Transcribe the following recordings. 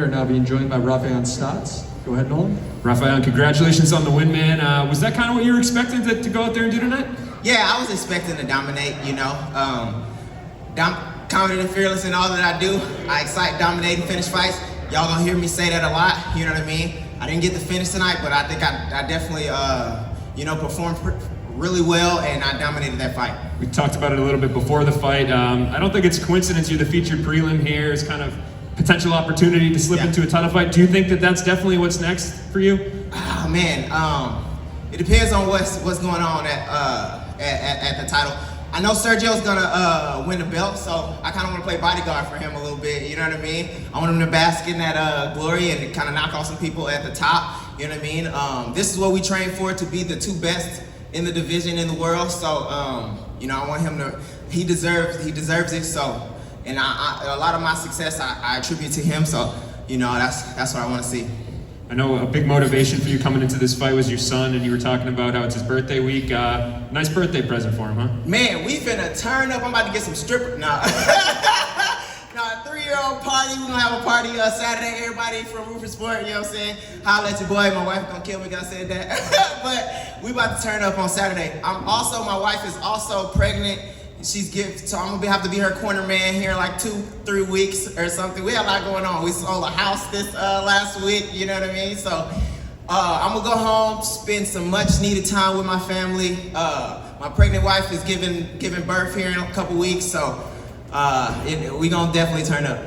We are now being joined by Raufeon Stots. Go ahead, Nolan. Raufeon, congratulations on the win, man. Was that kind of what you were expecting to go out there and do tonight? Yeah, I was expecting to dominate, you know. Confident and fearless in all that I do. I excite, dominate, and finish fights. Y'all gonna hear me say that a lot, you know what I mean? I didn't get the finish tonight, but I think I definitely, performed really well, and I dominated that fight. We talked about it a little bit before the fight. I don't think it's a coincidence you're the featured prelim here. It's kind of potential opportunity to slip into a title fight. Do you think that that's definitely what's next for you? Oh man, it depends on what's going on at the title. I know Sergio's gonna win the belt, so I kind of want to play bodyguard for him a little bit. You know what I mean? I want him to bask in that glory and kind of knock off some people at the top. You know what I mean? This is what we train for, to be the two best in the division in the world. So I want him to. He deserves it. So, and a lot of my success I attribute to him. So, that's what I want to see. I know a big motivation for you coming into this fight was your son, and you were talking about how it's his birthday week. Nice birthday present for him, huh? Man, we finna turn up. I'm about to get some stripper. Nah. No, a 3-year-old party. We're gonna have a party Saturday. Everybody from Rufus Sport, you know what I'm saying? Holla at your boy. My wife gonna kill me because I said that. But we about to turn up on Saturday. My wife is also pregnant. So I'm gonna have to be her corner man here in like 2-3 weeks or something. We have a lot going on. We sold a house this last week, you know what I mean? So I'm gonna go home, spend some much needed time with my family. My pregnant wife is giving birth here in a couple weeks, so we gonna definitely turn up.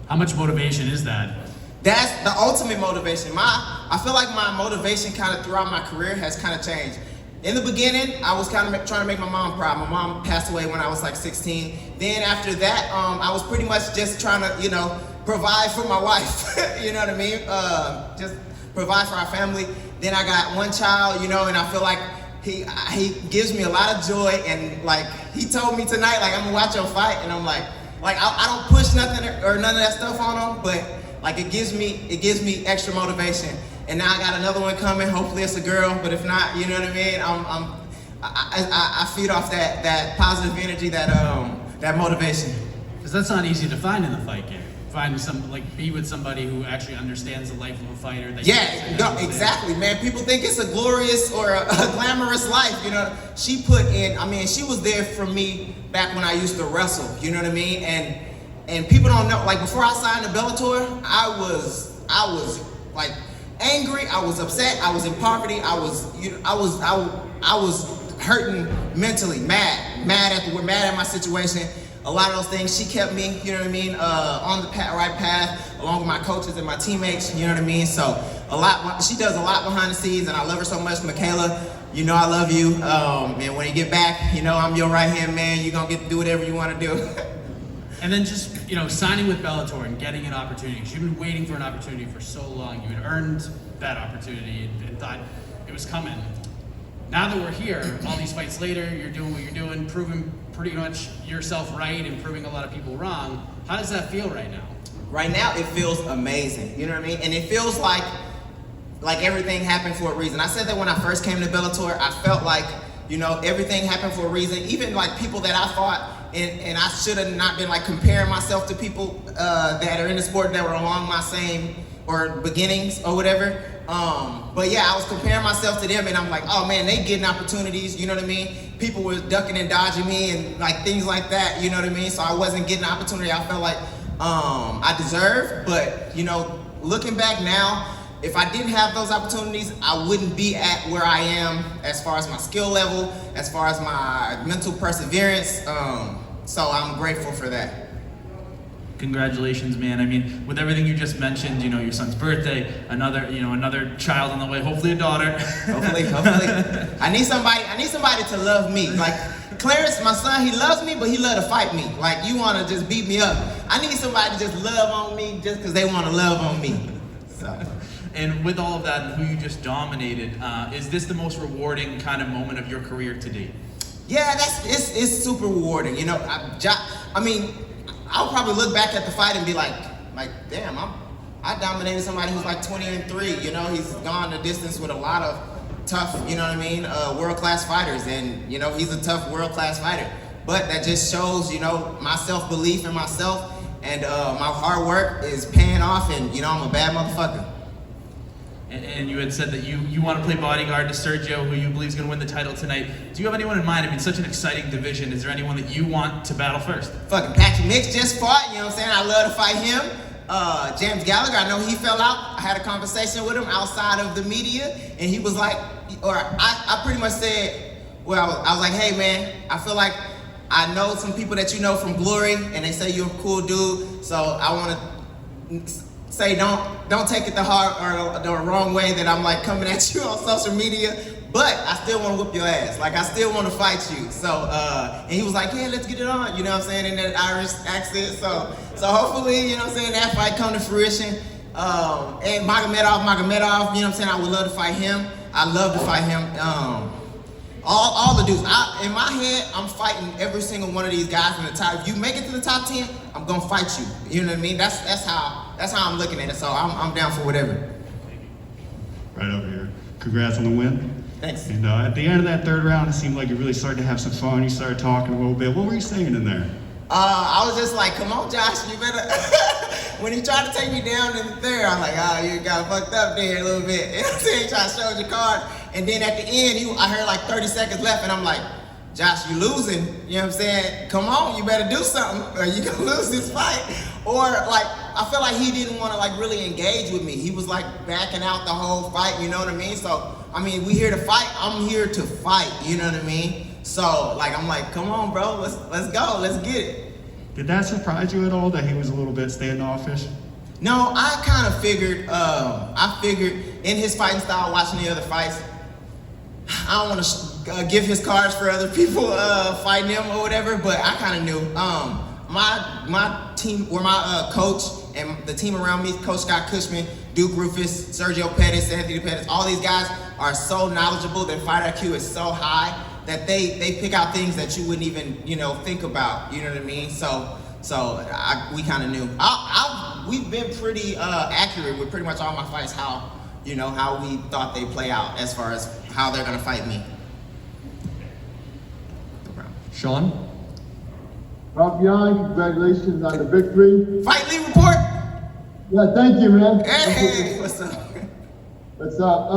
How much motivation is that? That's the ultimate motivation. I feel like my motivation kind of throughout my career has kind of changed. In the beginning, I was kind of trying to make my mom proud. My mom passed away when I was like 16. Then after that, I was pretty much just trying to, provide for my wife. You know what I mean? Just provide for our family. Then I got one child, and I feel like he gives me a lot of joy. And like he told me tonight, like, I'm gonna watch your fight, and I'm like I don't push nothing or none of that stuff on him, but like it gives me extra motivation. And now I got another one coming. Hopefully it's a girl, but if not, you know what I mean? I feed off that positive energy, that motivation. Because that's not easy to find in the fight game. Be with somebody who actually understands the life of a fighter. Exactly, man. People think it's a glorious or a glamorous life, She she was there for me back when I used to wrestle, you know what I mean? And people don't know, like before I signed to Bellator, I was like angry, I was upset, I was in poverty, I was hurting mentally, mad at my situation. A lot of those things, she kept me, you know what I mean, on the right path, along with my coaches and my teammates, you know what I mean? So she does a lot behind the scenes, and I love her so much. Michaela, I love you. And when you get back, I'm your right-hand man. You're gonna get to do whatever you wanna do. And then just, signing with Bellator and getting an opportunity, because you've been waiting for an opportunity for so long. You had earned that opportunity and thought it was coming. Now that we're here, all these fights later, you're doing what you're doing, proving pretty much yourself right and proving a lot of people wrong. How does that feel right now? Right now, it feels amazing, you know what I mean? And it feels like everything happened for a reason. I said that when I first came to Bellator, I felt like, everything happened for a reason. Even like people that I fought, and I should have not been like comparing myself to people that are in the sport that were along my same or beginnings or whatever. But yeah, I was comparing myself to them, and I'm like, oh man, they getting opportunities, you know what I mean? People were ducking and dodging me and like things like that, you know what I mean? So I wasn't getting the opportunity I felt like I deserved. But looking back now, if I didn't have those opportunities, I wouldn't be at where I am as far as my skill level, as far as my mental perseverance. So I'm grateful for that. Congratulations, man. I mean, with everything you just mentioned, your son's birthday, another child on the way, hopefully a daughter. Hopefully. I need somebody to love me. Like Clarence, my son, he loves me, but he love to fight me. Like, you want to just beat me up. I need somebody to just love on me just because they want to love on me. So. And with all of that and who you just dominated, is this the most rewarding kind of moment of your career to date? Yeah, it's super rewarding. I'll probably look back at the fight and be like, damn, I dominated somebody who's like 20-3. He's gone the distance with a lot of tough, world-class fighters, and he's a tough world-class fighter. But that just shows, my self-belief in myself, and my hard work is paying off, and you know, I'm a bad motherfucker. And you had said that you want to play bodyguard to Sergio, who you believe is going to win the title tonight. Do you have anyone in mind? I mean, such an exciting division. Is there anyone that you want to battle first? Fucking Patchy just fought, you know what I'm saying? I love to fight him. James Gallagher, I know he fell out. I had a conversation with him outside of the media, and he was like, or I pretty much said, well, I was like, hey man, I feel like I know some people that you know from Glory, and they say you're a cool dude, so I want to say don't take it the hard or the wrong way that I'm like coming at you on social media, but I still want to whoop your ass. Like, I still want to fight you. So, and he was like, yeah, let's get it on, you know what I'm saying, in that Irish accent. So hopefully, you know what I'm saying, that fight come to fruition. And Magomedov, you know what I'm saying, I would love to fight him. I love to fight him. All the dudes. In my head, I'm fighting every single one of these guys in the top. If you make it to the top 10, I'm gonna fight you. You know what I mean? That's how I'm looking at it. So I'm down for whatever. Right over here. Congrats on the win. Thanks. And at the end of that third round, it seemed like you really started to have some fun. You started talking a little bit. What were you saying in there? I was just like, come on, Josh, you better. When he tried to take me down in the third, I'm like, oh, you got fucked up there a little bit. You know what I'm saying? Trying to show your card. And then at the end, I heard like 30 seconds left, and I'm like, Josh, you losing. You know what I'm saying? Come on, you better do something, or you gonna lose this fight. Or like, I felt like he didn't want to like really engage with me. He was like backing out the whole fight, you know what I mean? So, I mean, we here to fight, I'm here to fight, you know what I mean? So, like, I'm like, come on, bro, let's go, let's get it. Did that surprise you at all that he was a little bit standoffish? No, I kind of figured, in his fighting style, watching the other fights, I don't want to give his cards for other people fighting him or whatever, but I kind of knew. My team, or my coach and the team around me, Coach Scott Cushman, Duke Rufus, Sergio Pettis, Anthony Pettis, all these guys are so knowledgeable. Their fight IQ is so high that they pick out things that you wouldn't even, you know, think about. You know what I mean? So we kind of knew. We've been pretty accurate with pretty much all my fights, how we thought they play out as far as how they're gonna fight me. Sean? Raufeon, congratulations on the victory. Fight Lee report. Yeah, thank you, man. Hey, what's up? What's up?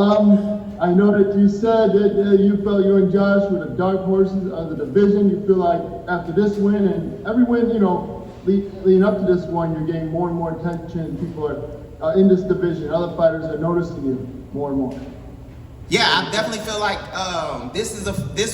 I know that you said that you felt you and Josh were the dark horses of the division. You feel like after this win and every win, you know, leading up to this one, you're getting more and more attention. People are in this division. Other fighters are noticing you more and more. Yeah, I definitely feel like this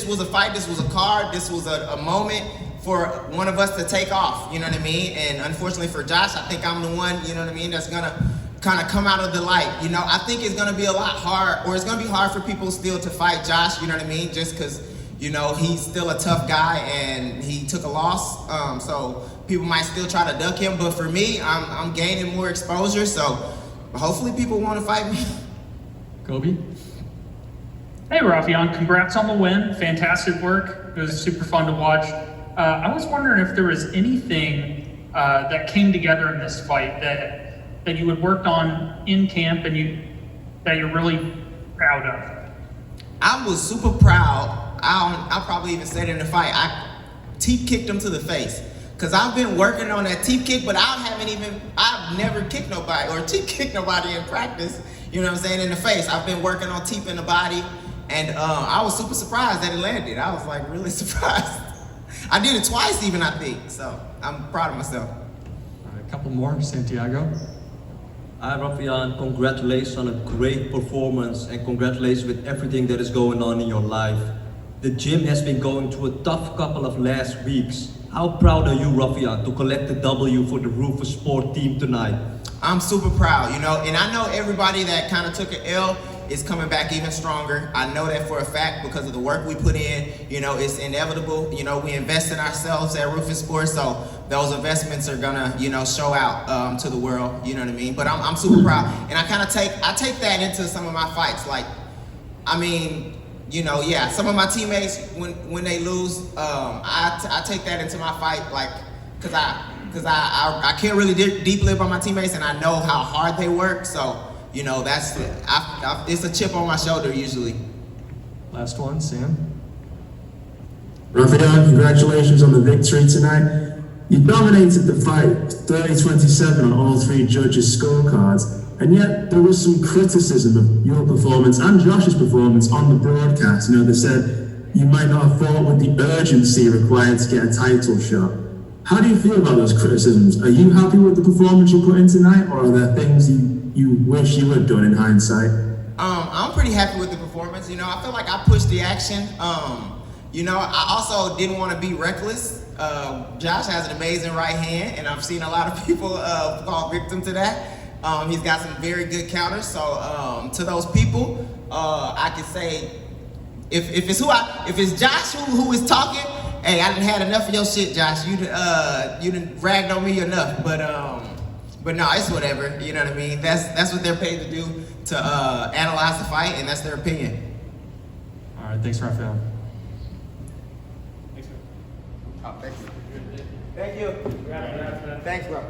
was a fight, this was a card, this was a moment for one of us to take off, you know what I mean? And unfortunately for Josh, I think I'm the one, you know what I mean, that's gonna kind of come out of the light. You know, I think it's gonna be a lot hard, or it's gonna be hard for people still to fight Josh, you know what I mean? Just because, you know, he's still a tough guy and he took a loss, so people might still try to duck him, but for me, I'm gaining more exposure, so hopefully people want to fight me. Kobe? Hey Raufeon, congrats on the win. Fantastic work. It was super fun to watch. I was wondering if there was anything that came together in this fight that you had worked on in camp and that you're really proud of. I was super proud. I'll probably even said it in the fight. I teep kicked him to the face. Cause I've been working on that teep kick, but I've never kicked nobody or teep kicked nobody in practice. You know what I'm saying, in the face. I've been working on teep in the body. And I was super surprised that it landed. I was like really surprised. I did it twice even, I think. So I'm proud of myself. All right, a couple more, Santiago. Hi Raufeon, congratulations on a great performance and congratulations with everything that is going on in your life. The gym has been going through a tough couple of last weeks. How proud are you, Raufeon, to collect the W for the Rufus Sport team tonight? I'm super proud, you know, and I know everybody that kind of took an L is coming back even stronger. I know that for a fact because of the work we put in. You know, it's inevitable. You know, we invest in ourselves at Rufus Sports, so those investments are gonna, you know, show out to the world. You know what I mean? But I'm super proud, and I take that into some of my fights. Like, I mean, you know, yeah, some of my teammates when they lose, I take that into my fight, like, cause I care really deeply about my teammates, and I know how hard they work. So, you know, it's a chip on my shoulder usually. Last one, Sam. Raufeon, congratulations on the victory tonight. You dominated the fight, 30-27 on all three judges' scorecards, and yet there was some criticism of your performance and Josh's performance on the broadcast. You know, they said you might not have fought with the urgency required to get a title shot. How do you feel about those criticisms? Are you happy with the performance you put in tonight, or are there things you wish you had done in hindsight? I'm pretty happy with the performance. You know, I feel like I pushed the action. You know, I also didn't want to be reckless. Josh has an amazing right hand, and I've seen a lot of people fall victim to that. He's got some very good counters. So to those people, I could say, if it's Josh who is talking, hey, I done had enough of your shit, Josh. You done ragged on me enough. But no, it's whatever. You know what I mean? That's what they're paid to do, to analyze the fight, and that's their opinion. All right, thanks, Raufeon. Oh, thank you. Thank you. Thanks, bro.